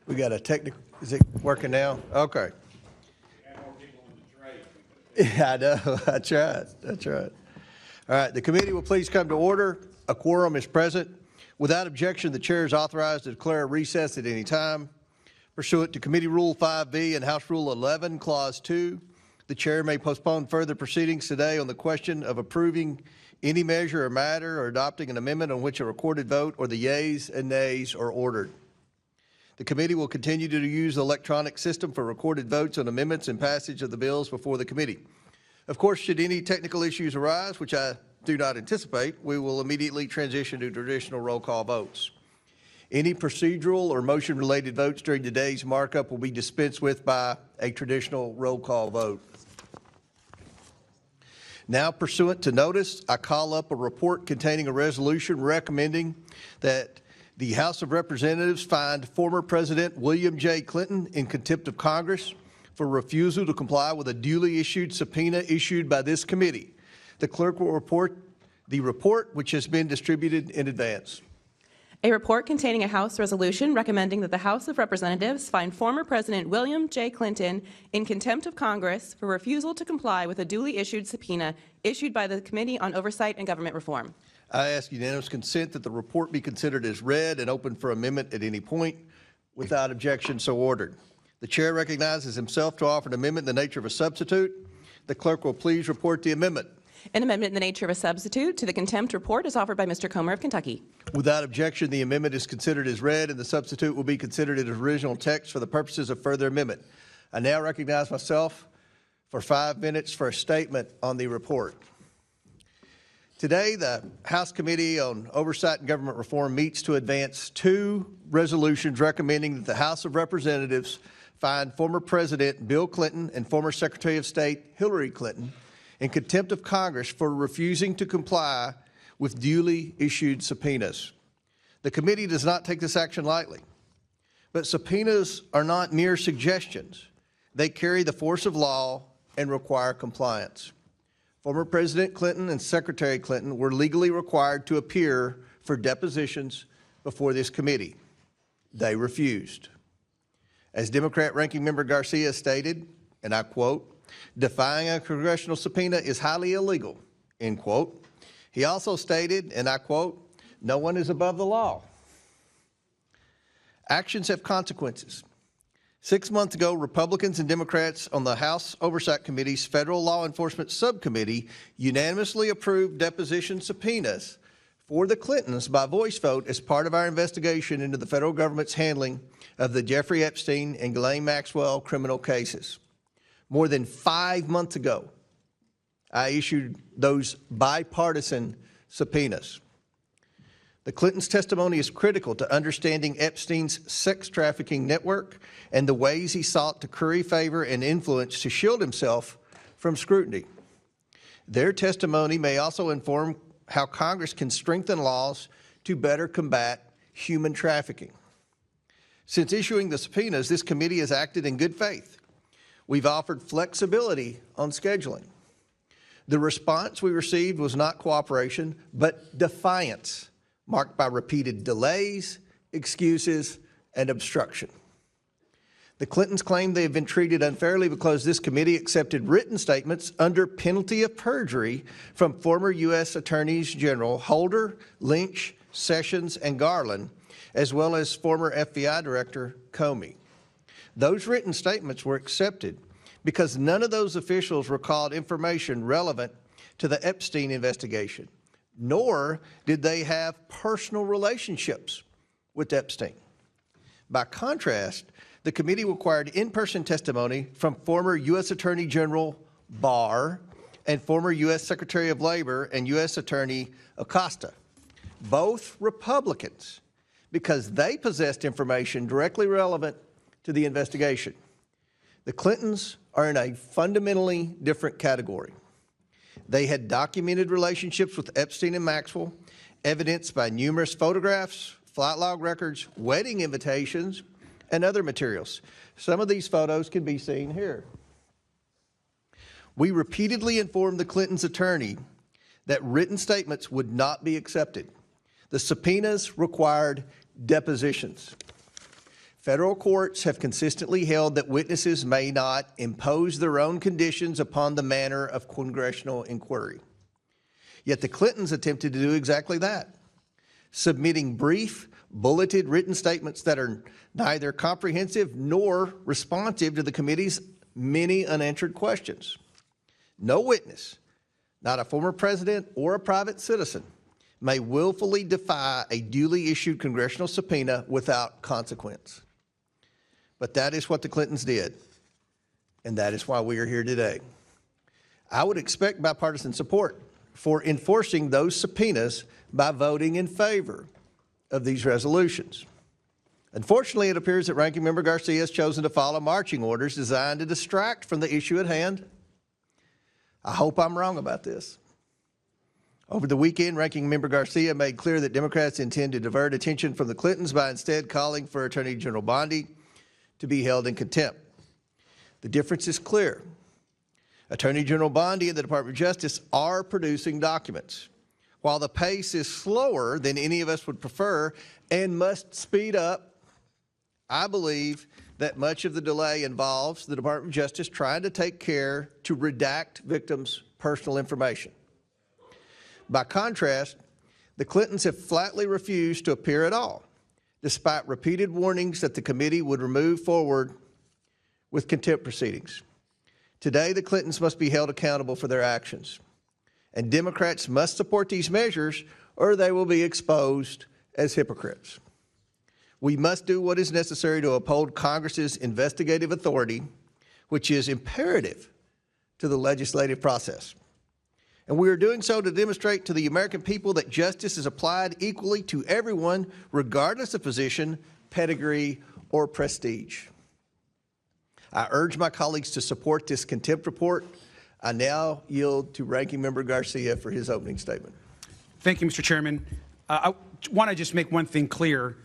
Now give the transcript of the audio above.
We got a technical, is it working now? Okay. Yeah, I know. That's right. That's right. All right. The committee will please come to order. A quorum is present. Without objection, the chair is authorized to declare a recess at any time. Pursuant to Committee Rule 5B and House Rule 11, Clause 2, the chair may postpone further proceedings today on the question of approving any measure or matter or adopting an amendment on which a recorded vote or the yeas and nays are ordered. The committee will continue to use the electronic system for recorded votes on amendments and passage of the bills before the committee. Of course, should any technical issues arise, which I do not anticipate, we will immediately transition to traditional roll call votes. Any procedural or motion-related votes during today's markup will be dispensed with by a traditional roll call vote. Now, pursuant to notice, I call up a report containing a resolution recommending that the House of Representatives find former President William J. Clinton in contempt of Congress for refusal to comply with a duly issued subpoena issued by this committee. The clerk will report the report, which has been distributed in advance. A report containing a House resolution recommending that the House of Representatives find former President William J. Clinton in contempt of Congress for refusal to comply with a duly issued subpoena issued by the Committee on Oversight and Government Reform. I ask unanimous consent that the report be considered as read and open for amendment at any point. Without objection, so ordered. The chair recognizes himself to offer an amendment in the nature of a substitute. The clerk will please report the amendment. An amendment in the nature of a substitute to the contempt report is offered by Mr. Comer of Kentucky. Without objection, the amendment is considered as read and the substitute will be considered in its original text for the purposes of further amendment. I now recognize myself for 5 minutes for a statement on the report. Today, the House Committee on Oversight and Government Reform meets to advance 2 resolutions recommending that the House of Representatives find former President Bill Clinton and former Secretary of State Hillary Clinton in contempt of Congress for refusing to comply with duly issued subpoenas. The committee does not take this action lightly, but subpoenas are not mere suggestions. They carry the force of law and require compliance. Former President Clinton and Secretary Clinton were legally required to appear for depositions before this committee. They refused. As Democrat Ranking Member Garcia stated, and I quote, "Defying a congressional subpoena is highly illegal," end quote. He also stated, and I quote, "No one is above the law." Actions have consequences. 6 months ago, Republicans and Democrats on the House Oversight Committee's Federal Law Enforcement Subcommittee unanimously approved deposition subpoenas for the Clintons by voice vote as part of our investigation into the federal government's handling of the Jeffrey Epstein and Ghislaine Maxwell criminal cases. More than 5 months ago, I issued those bipartisan subpoenas. The Clintons' testimony is critical to understanding Epstein's sex trafficking network and the ways he sought to curry favor and influence to shield himself from scrutiny. Their testimony may also inform how Congress can strengthen laws to better combat human trafficking. Since issuing the subpoenas, this committee has acted in good faith. We've offered flexibility on scheduling. The response we received was not cooperation, but defiance, marked by repeated delays, excuses, and obstruction. The Clintons claim they have been treated unfairly because this committee accepted written statements under penalty of perjury from former U.S. Attorneys General Holder, Lynch, Sessions, and Garland, as well as former FBI Director Comey. Those written statements were accepted because none of those officials recalled information relevant to the Epstein investigation, nor did they have personal relationships with Epstein. By contrast, the committee required in-person testimony from former U.S. Attorney General Barr and former U.S. Secretary of Labor and U.S. Attorney Acosta, both Republicans, because they possessed information directly relevant to the investigation. The Clintons are in a fundamentally different category. They had documented relationships with Epstein and Maxwell, evidenced by numerous photographs, flight log records, wedding invitations, and other materials. Some of these photos can be seen here. We repeatedly informed the Clintons' attorney that written statements would not be accepted. The subpoenas required depositions. Federal courts have consistently held that witnesses may not impose their own conditions upon the manner of congressional inquiry. Yet the Clintons attempted to do exactly that, submitting brief, bulleted written statements that are neither comprehensive nor responsive to the committee's many unanswered questions. No witness, not a former president or a private citizen, may willfully defy a duly issued congressional subpoena without consequence. But that is what the Clintons did, and that is why we are here today. I would expect bipartisan support for enforcing those subpoenas by voting in favor of these resolutions. Unfortunately, it appears that Ranking Member Garcia has chosen to follow marching orders designed to distract from the issue at hand. I hope I'm wrong about this. Over the weekend, Ranking Member Garcia made clear that Democrats intend to divert attention from the Clintons by instead calling for Attorney General Bondi to be held in contempt. The difference is clear. Attorney General Bondi and the Department of Justice are producing documents. While the pace is slower than any of us would prefer and must speed up, I believe that much of the delay involves the Department of Justice trying to take care to redact victims' personal information. By contrast, the Clintons have flatly refused to appear at all, despite repeated warnings that the committee would move forward with contempt proceedings. Today, the Clintons must be held accountable for their actions, and Democrats must support these measures or they will be exposed as hypocrites. We must do what is necessary to uphold Congress's investigative authority, which is imperative to the legislative process. And we are doing so to demonstrate to the American people that justice is applied equally to everyone, regardless of position, pedigree, or prestige. I urge my colleagues to support this contempt report. I now yield to Ranking Member Garcia for his opening statement. Thank you, Mr. Chairman. I want to just make one thing clear.